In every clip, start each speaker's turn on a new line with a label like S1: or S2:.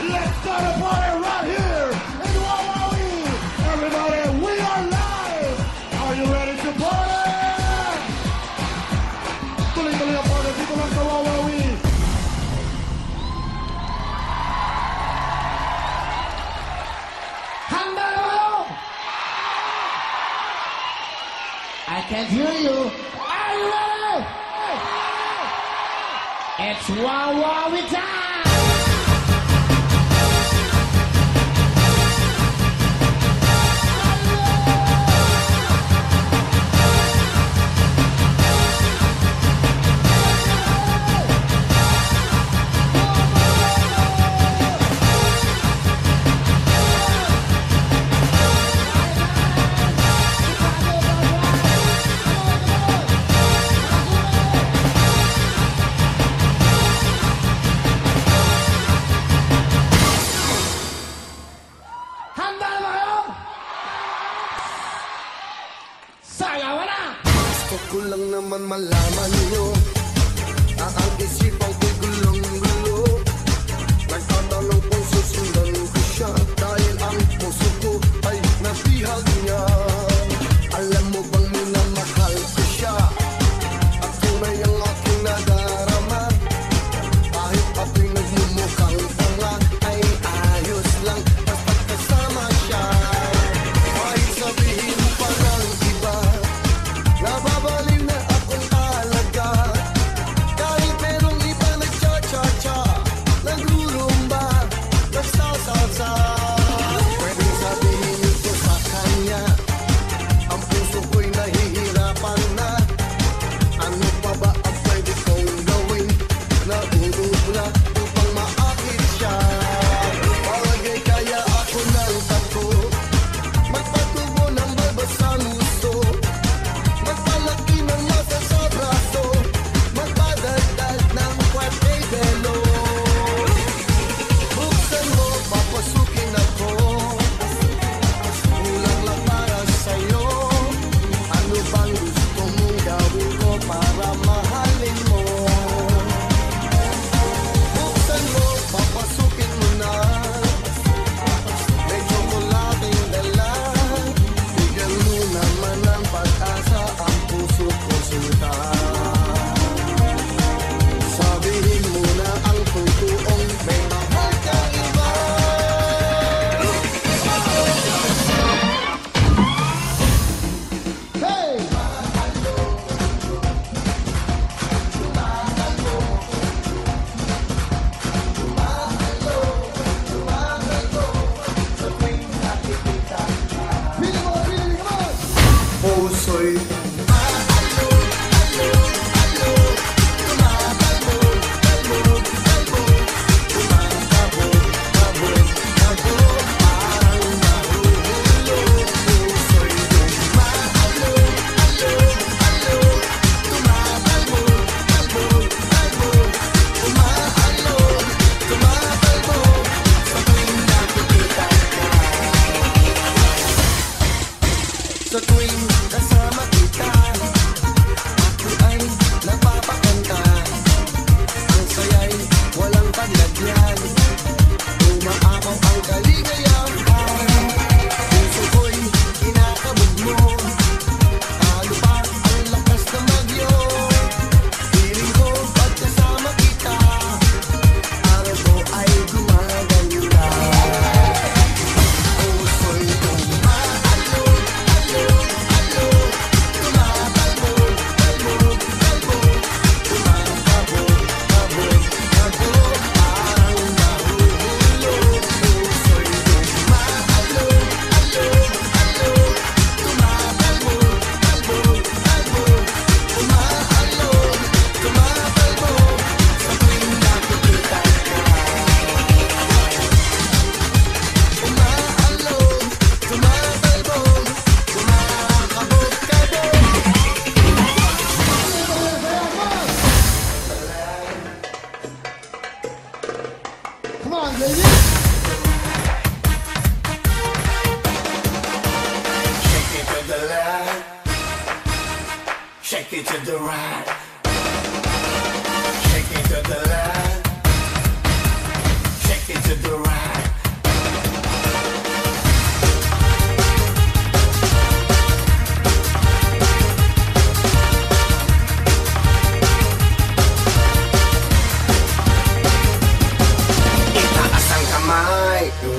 S1: Let's start a party right here in Wawawi. Everybody, we are live. Are you ready to party? Tuloy-tuloy ang party dito lang sa Wawawi. Handa na kayo? I can't hear you. Are you ready? It's Wawawi time!
S2: Gusto ko lang naman malaman nyo ang isipan ko'y gulong-gulo. Nagtatanong kung susundan ko siya dahil ang puso ko ay nabihag niya. Alam mo bang minamahal ko siya at tunay ang aking nadarama. Kahit ako'y nagmumukhang tanga ay ayos lang basta't kasama siya. Kahit sabihin pa ng iba nababaliw na akong talaga. Kahit merong iba nagcha-cha-cha, nagrurumba, nagsasalsa. Pwedeng sabihin ito sa kanya, ang puso ko'y nahihirapan na. Ano pa ba ang pwede kong gawin? Naurog na upang maakit siya. Palagay kaya ako ng tato, magpatubo ng babasang gusto. Magpalaki ng masa sa braso, magpadagdag ng kwarte belo. Buksan mo, papasukin ako. Kulang lang para sa'yo. Ano bang gusto mong gawin ko para mahalin mo? Buksan mo, papasukin mo na. May tsokolating dala. Bigyan mo naman ng pag-asa ang puso ko sinta. Sabihin mo na ang totoong may mahal kang iba.
S1: Hey! Pili mo, come on!
S2: Puso'y sa tuwing kasama kita, ako ay napapakanta. Ang saya'y walang paglagyan, umaapaw ang kaligayahan. Puso ko'y kinakabog mo, talo pa ang lakas na bagyo. Piling ko pag kasama kita, araw ko ay gumaganda. Puso'y
S1: Come on, baby!
S2: shake it to the left, shake it to the right, shake it to the left, shake it to the right.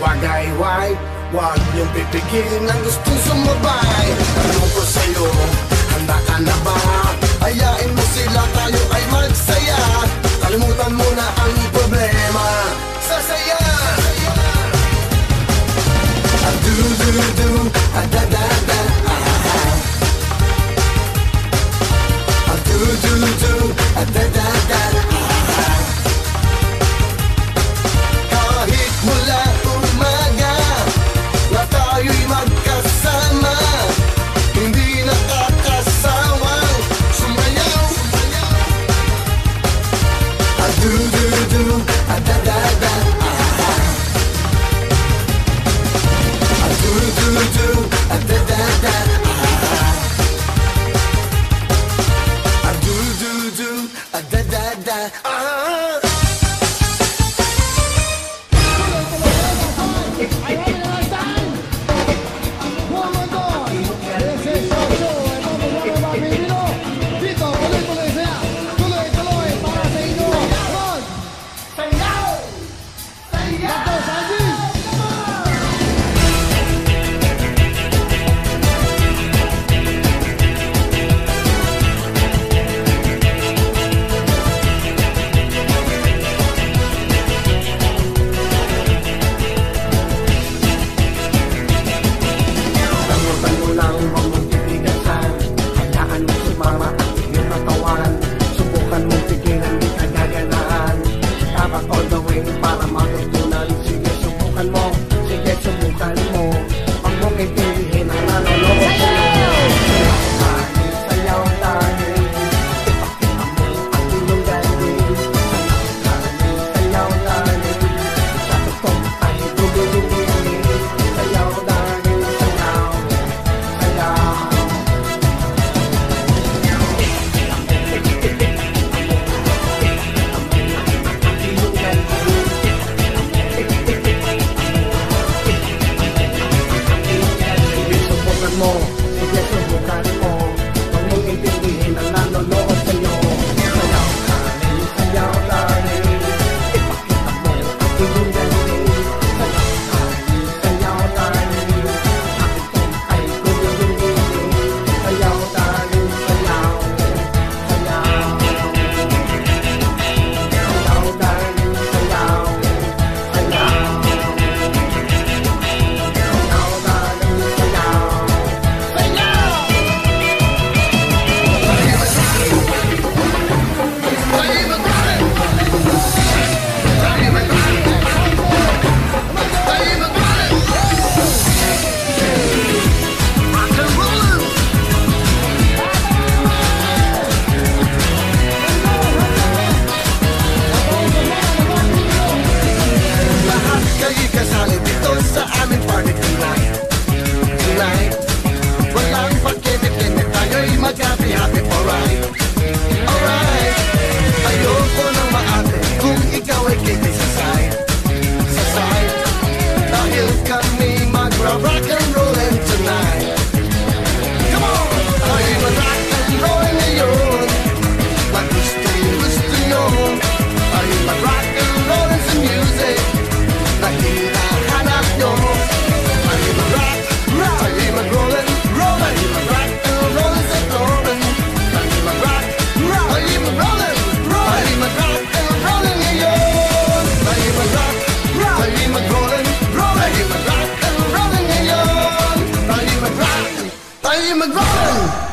S2: Wagay-wag, huwag niyong pipigilin ang gustong sumabay. Tanong ko sa'yo, handa ka na ba? Hayain mo sila, tayo ay magsaya. Kalimutan mo na ang problema, sasaya. Do-do-do, da-da-da, do-do-do, da-da-da. Kahit mula umaga na tayo'y magkasama, hindi nakakasawang sumayaw. Do-do-do, da-da-da. Do-do-do, da-da-da. Do-do-do, da-da-da.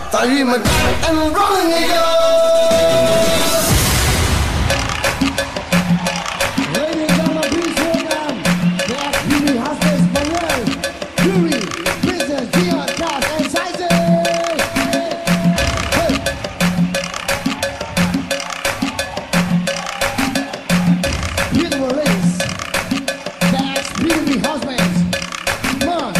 S2: Tayo mag-rock and roll ngayon.
S1: Ladies and gentlemen, please welcome the ex-beauty hostess Manuel, Yuri, Princess, Gian, Cass, and Sizer. Hey. Beautiful ladies, the ex-beauty husbands. Come on.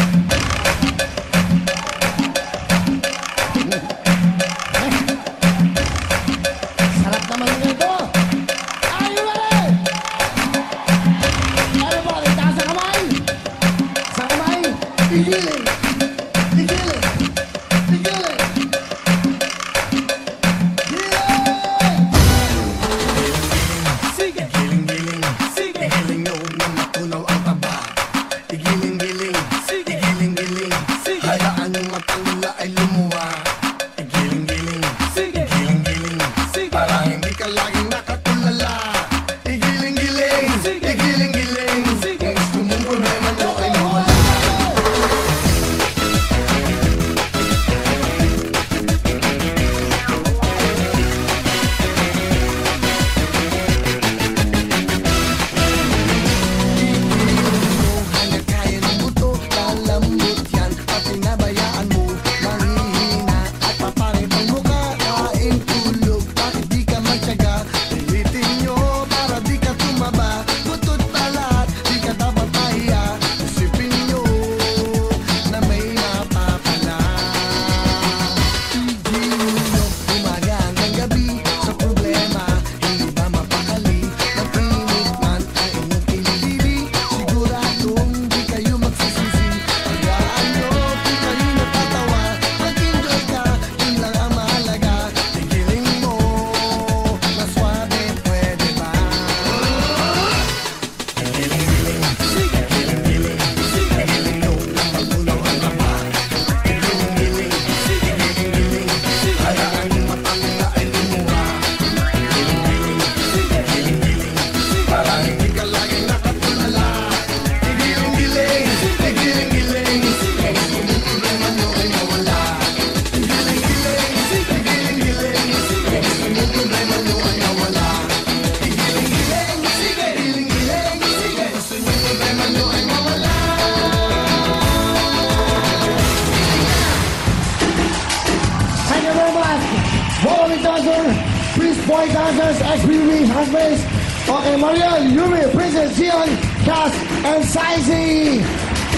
S1: husbands. Okay, Mariel, Yumi, Princess, Gian, Cass, and Saisi.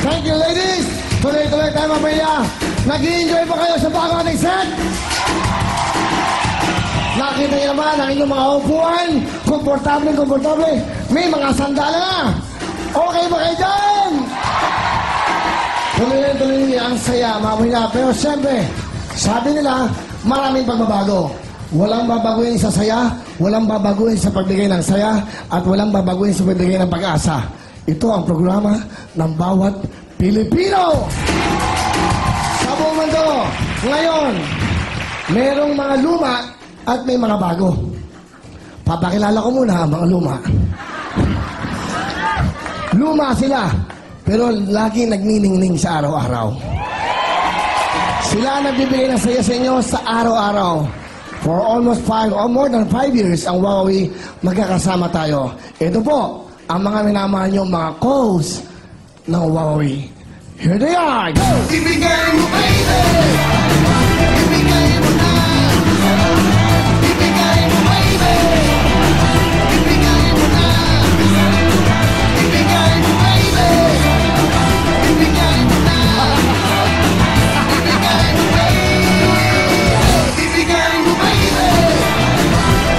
S1: Thank you, ladies. Tuloy-tuloy tayo, mamaya. Nag-i-enjoy ba kayo sa bago ating set? Nakita niyo naman ang inyong mga upuan. Komportable. May mga sandala na. Okay ba kayo dyan? Tuloy ang saya, mamaya. Pero siyempre, sabi nila, maraming pagbabago. Walang babaguhin sa saya, walang babaguhin sa pagbigay ng saya, at walang babaguhin sa pagbigay ng pag-asa. Ito ang programa ng bawat Pilipino. Sa buong mundo, ngayon, merong mga luma at may mga bago. Papakilala ko muna ang mga luma. Luma sila, pero lagi nagniningning sa araw-araw. Sila nagbibigay ng saya sa inyo sa araw-araw. For almost 5 or more than 5 years, ang Wawawi, magkakasama tayo. Ito po, ang mga minamahal nyo, mga co-hosts ng Wawawi. Here they are! Go!
S2: Ibigay mo, baby! Ibigay mo na! Ibigay mo, baby! Ibigay mo na! Ibigay mo, baby! Ibigay mo na! Ibigay mo, baby! Ibigay mo, baby!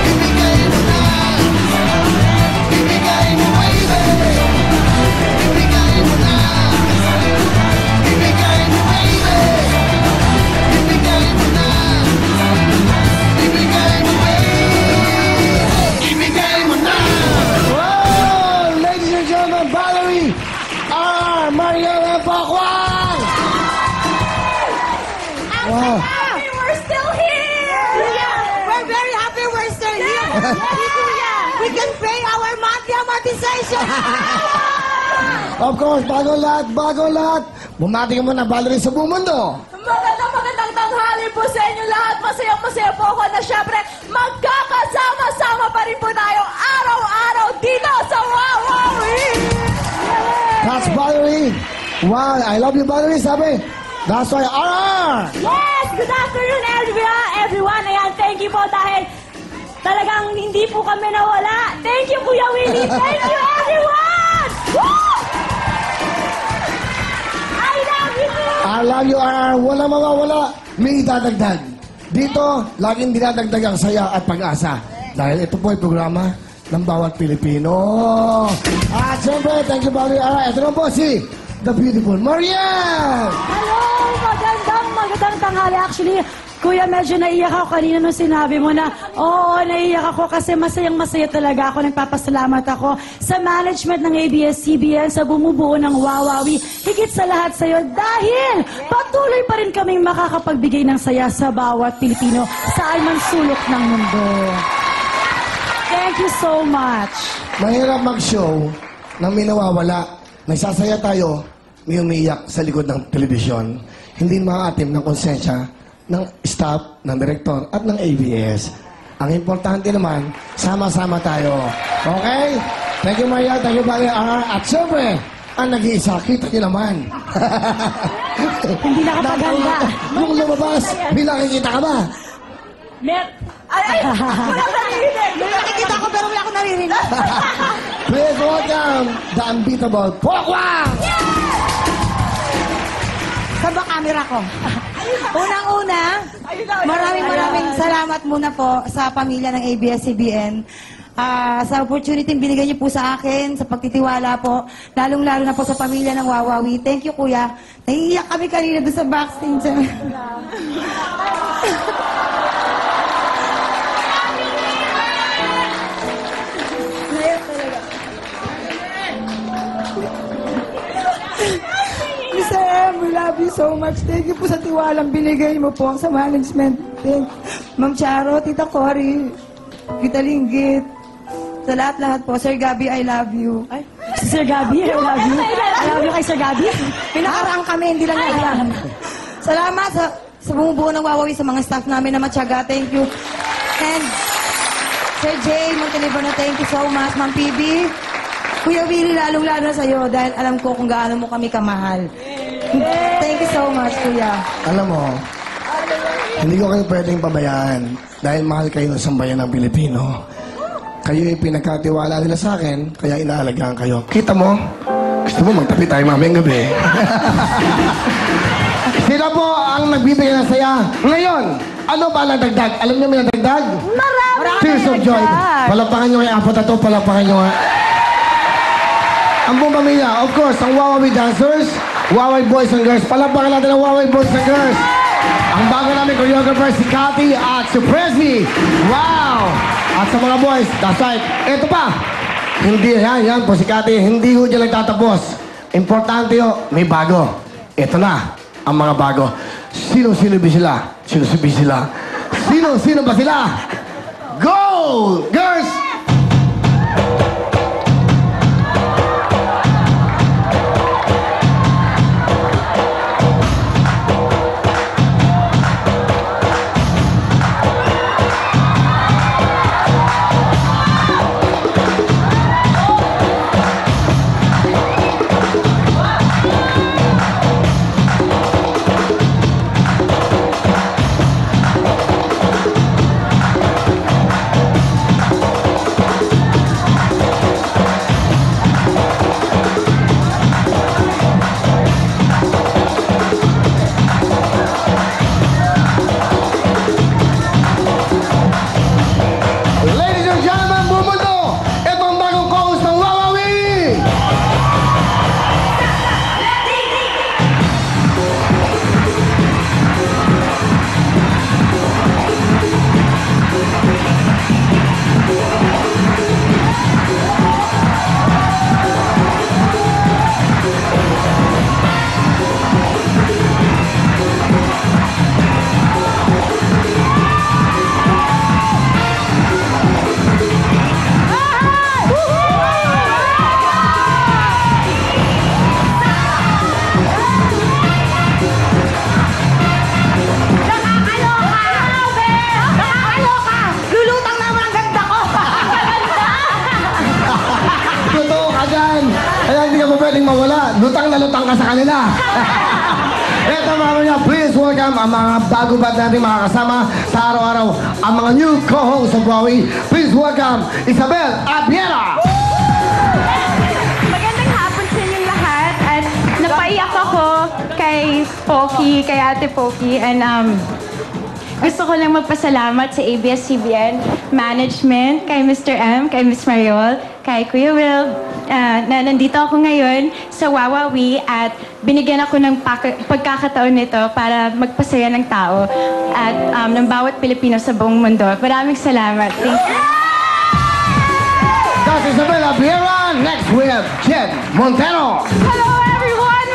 S2: Ibigay mo na! Ibigay mo, baby! Ibigay mo na! Ibigay mo, baby! Ibigay mo na! Ibigay mo, baby! Ibigay mo na!
S1: Wow! Ladies and gentlemen, Valerie R. Mariel and Pakwang! Wow!
S3: Happy we're still here!
S4: We're very happy we're still here. We can pay our monthly amortization.
S1: Of course, bago lahat. Bumati ka muna, Valerie, sa buong mundo.
S3: Magandang tanghali po sa inyo lahat. Masaya po ako na syempre magkakasama-sama pa rin po tayo araw-araw dito sa Wawawi!
S1: That's Valerie. Wow, I love you, Valerie, sabi. That's why RR!
S3: Yes! Good afternoon everyone! Ayan, thank you po dahil talagang hindi po kami nawala. Thank you, Kuya Willie! Thank you, everyone! Woo! I love you!
S1: I love you, RR. Walang mawawala. May idadagdag. Dito, laging dinadagdag ang saya at pag-asa. Dahil ito po ay programa ng bawat Pilipino. At siyempre, thank you, Valerie RR. Ito na po si The Beautiful Mariel!
S3: Hello! Magandang tanghali. Actually, Kuya, medyo naiyak ako kanina nung sinabi mo na, oo, naiyak ako kasi masayang-masaya talaga ako. Nagpapasalamat ako sa management ng ABS-CBN sa bumubuo ng Wawawi. Higit sa lahat sa'yo dahil patuloy pa rin kaming makakapagbigay ng saya sa bawat Pilipino saan man sulok ng mundo. Thank you so much.
S1: Mahirap mag-show nang may nawawala. Nagsasaya tayo, may umiiyak sa likod ng telebisyon. Hindi maatim ng konsensya ng staff, ng direktor, at ng ABS. Ang importante naman, sama-sama tayo. Okay? Thank you, Maria. Thank you, Valerie R. At syempre, ang nag-iisa, kita niyo naman.
S3: Hindi nakapaganda.
S1: Nung lumabas, nakikita ka ba?
S3: Wala naririnig.
S4: Nakikita ko pero wala akong naririnig.
S1: Please welcome the unbeatable Pokwang!
S4: Saan ba camera ko? Unang-una, maraming salamat muna po sa pamilya ng ABS-CBN. Sa opportunity binigay niyo po sa akin, sa pagtitiwala po, lalong-lalo na po sa pamilya ng Wawawi. Thank you, Kuya. Naiiyak kami kanina doon sa backstage. Mr. M, we love you so much. Thank you po sa tiwalang binigay mo po sa management. Thank Ma'am Charo, Tita Cory, Tita Linggit, sa lahat-lahat po. Sir Gabi, I love you.
S3: Ay, si Sir Gabi, I love you. I love you kay Sir Gabi.
S4: Pinakaraan kami, hindi lang alam. Salamat sa bumubuo ng Wawawi, sa mga staff namin na matyaga. Thank you. And Sir Jay Montelibano, thank you so much. Ma'am PB, Kuya Willie, lalong-lalo na sa'yo dahil alam ko kung gaano mo kami kamahal. Thank you so much, Kuya.
S1: Alam mo, hindi ko kayo pwedeng pabayaan dahil mahal kayo ng sambayan ng Pilipino. Kayo yung pinagkatiwala nila sa akin, kaya inaalagaan kayo. Kita mo? Gusto mo magtabi tayo mamayang gabi. Sila po ang nagbibigay ng saya. Ngayon, ano ba ang dagdag? Alam niyo may dagdag?
S3: Marami
S1: Tears of joy. Palapakan niyo yung apat na to, palapakan niyo nga. Ang buong pamilya, of course, ang Wawawi dancers, Wawawi boys and girls. Palapakan natin ang Wawawi boys and girls. Ang bago namin choreographer si Cathy at si Presby. Wow! At sa mga boys, that's right. Ito pa. Hindi, yan po si Cathy. Hindi ho dyan nagtatapos. Importante ho, may bago. Ito na, ang mga bago. Sino-sino ba sila? Sino-sino ba sila? Sino-sino ba sila? Go! Girls! Ladies and gentlemen, buong mundo, ito ang bagong chorus ng Wawawi!
S4: Nakakaloka! Lulutang naman ang ganda ko!
S1: Totoo ka dyan. Kaya hindi ka pa pwedeng mawala. Lutang na lutang ka sa kanila. Eto mga niya, please welcome ang mga bago ba natin mga kasama sa araw-araw. Ang mga new co-hosts of Wawawi. Please welcome Isabel Abiera.
S5: Magandang hapon sa inyong lahat at napaiyak ako kay Poki, kay Ate Poki and gusto ko lang magpasalamat sa ABS-CBN Management, kay Mr. M, kay Miss Mariol, kay Kuya Will, na nandito ako ngayon sa Wawawi at binigyan ako ng pagkakataon nito para magpasaya ng tao at ng bawat Pilipino sa buong mundo. Maraming salamat. Thank you.
S1: That's Isabel Abiera. Next we have Jen Montero.
S5: Hello everyone!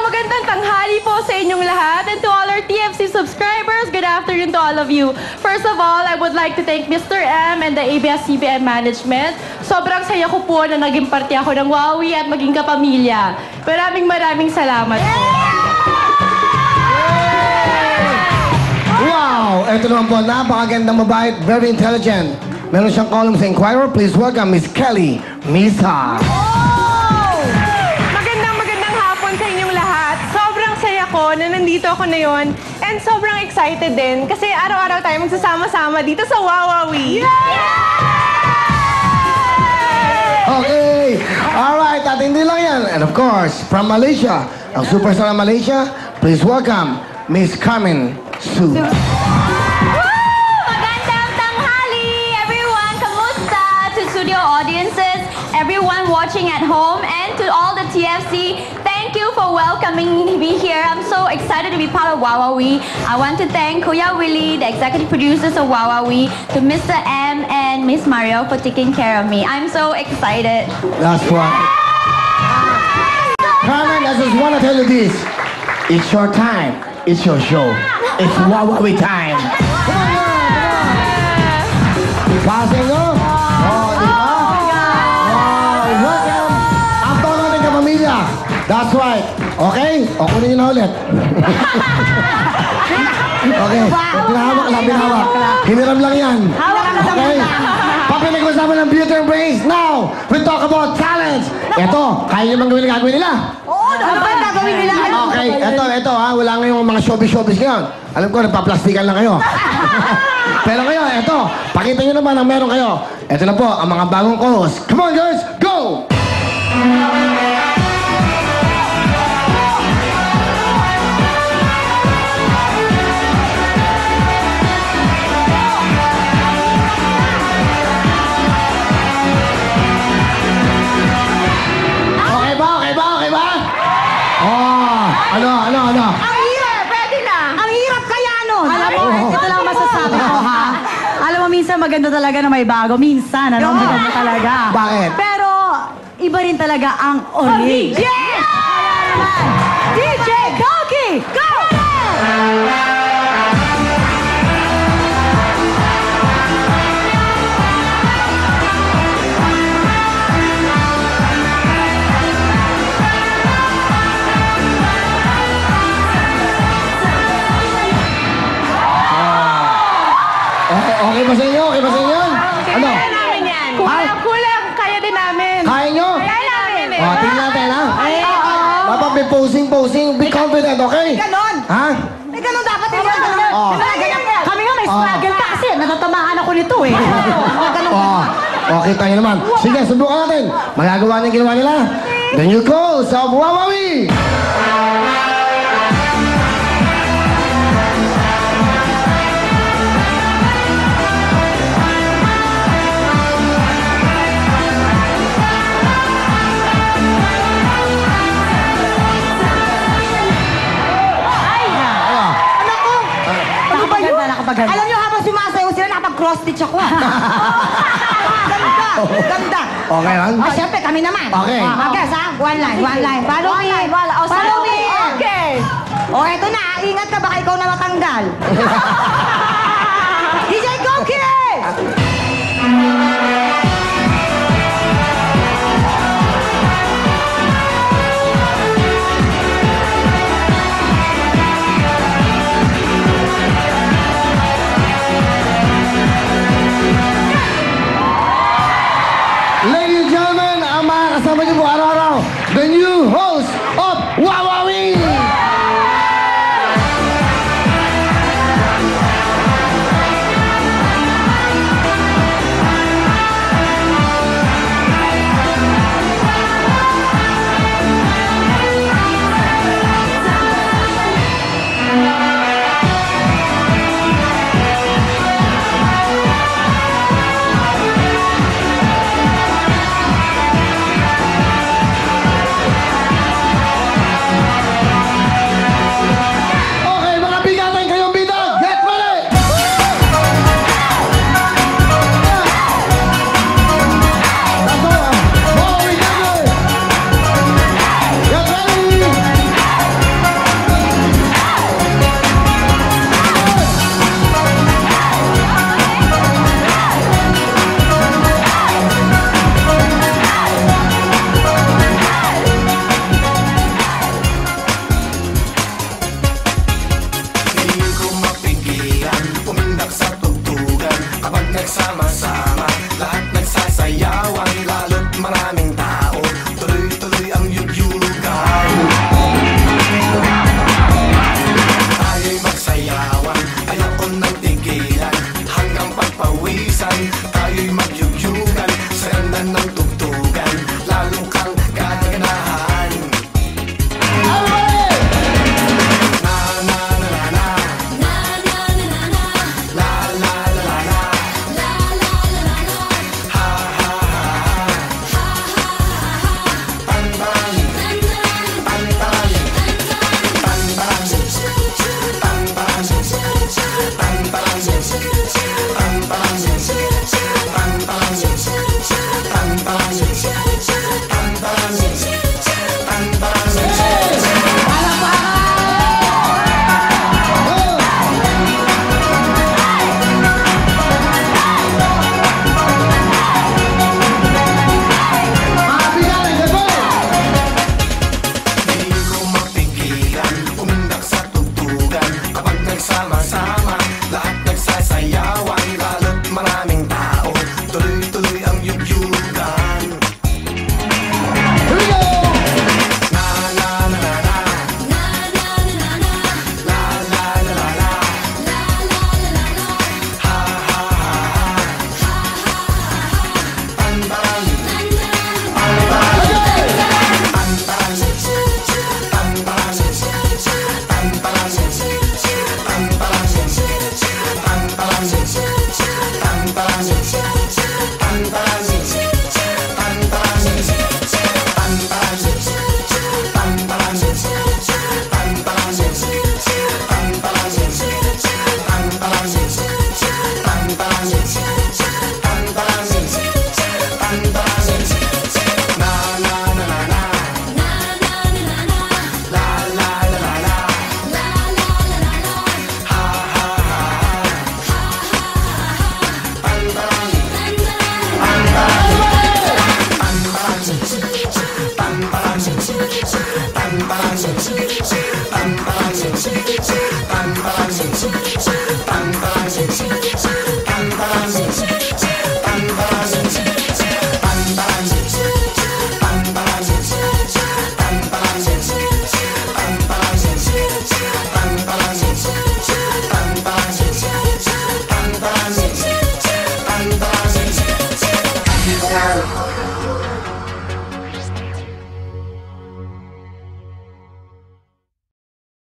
S5: Magandang tanghali po sa inyong lahat. And to all our TFC subscribers, good afternoon to all of you. First of all, I would like to thank Mr. M and the ABS-CBN Management. Sobrang saya ko po na naging parte ako ng Wawi at maging kapamilya. Maraming salamat po.
S1: Wow! Ito naman po, napakagandang mabait, very intelligent. Meron siyang column sa Inquirer. Please welcome Miss Kelly Misa.
S5: Magandang hapon sa inyong lahat. Sobrang saya ko na nandito ako ngayon. And sobrang excited din kasi araw-araw tayo magsasama-sama dito sa Wawawi.
S1: Okay. Alright, at hindi lang yan. And of course, from Malaysia, ang superstar ng Malaysia, please welcome Miss Carmen Su.
S6: Magandang tanghali, everyone. Kamusta? To studio audiences, everyone watching at home, and to all the TFC, thank you for welcoming me here. I'm so excited to be part of Wawawi. I want to thank Kuya Willie, the executive producers of Wawawi, to Mr. M and Miss Mario for taking care of me. I'm so excited.
S1: Last one. Carmen, I just want to tell you this. It's your time. It's your show. It's Wawawi time. Come on, girl. Come on. Passing, no? Oh, di ba? Wow, welcome. Ang taon natin kapamilya. That's right. Okay? O, kunin niyo na ulit. Okay. Pinahawak lang, pinahawak. Hiniram lang yan. Okay? Papinag-usapan ng beauty and brains. Now, we talk about talents. Ito, kaya niyo bang gawin ang gagawin nila?
S4: Ano ba yung gagawin nila?
S1: Okay, eto ha, wala ngayong mga showbiz ngayon. Alam ko, nagpa-plastikan lang kayo. Pero ngayon, eto, pakita nyo naman ang meron kayo. Eto na po, ang mga bagong co-host. Come on girls, go! Okay ba? Oh, ano?
S4: Ang hirap! Pwede na! Ang hirap kaya nun!
S3: Alam mo, ito lang masasabi ko, ha? Alam mo, minsan maganda talaga na may bago. Minsan, ano, maganda talaga.
S1: Bakit?
S3: Pero, iba rin talaga ang oli.
S4: Yes!
S3: DJ Goki! Go!
S1: Okay ba sa inyo? Okay ba sa inyo? Ano?
S5: Kaya namin yan.
S1: Ay.
S5: Kulang, kaya din namin.
S1: Kaya nyo?
S5: Kaya namin eh.
S1: O, tingnan natin, ha? Dapat may posing. Be confident, okay?
S4: Ganon!
S1: Ha?
S4: May ganon dapat yung ganon.
S1: Oh.
S3: Kami nga may struggle pa kasi natatamaan ako nito eh.
S1: Oh, kita nyo naman. Sige, subukan natin. Magagawa niyo yung ginawa nila. The new coach of Wawawi!
S3: Nakapaganda.
S4: Alam niyo, habang sumasayaw sila, nakapag-cross-stitch ako. Ganda.
S1: Okay lang?
S4: Ah, syempre, kami naman.
S1: Okay.
S4: Guys, ha? One line. Follow me. Follow me.
S5: Okay.
S4: O, eto na. Ingat ka, baka ikaw na matanggal. DJ Goki!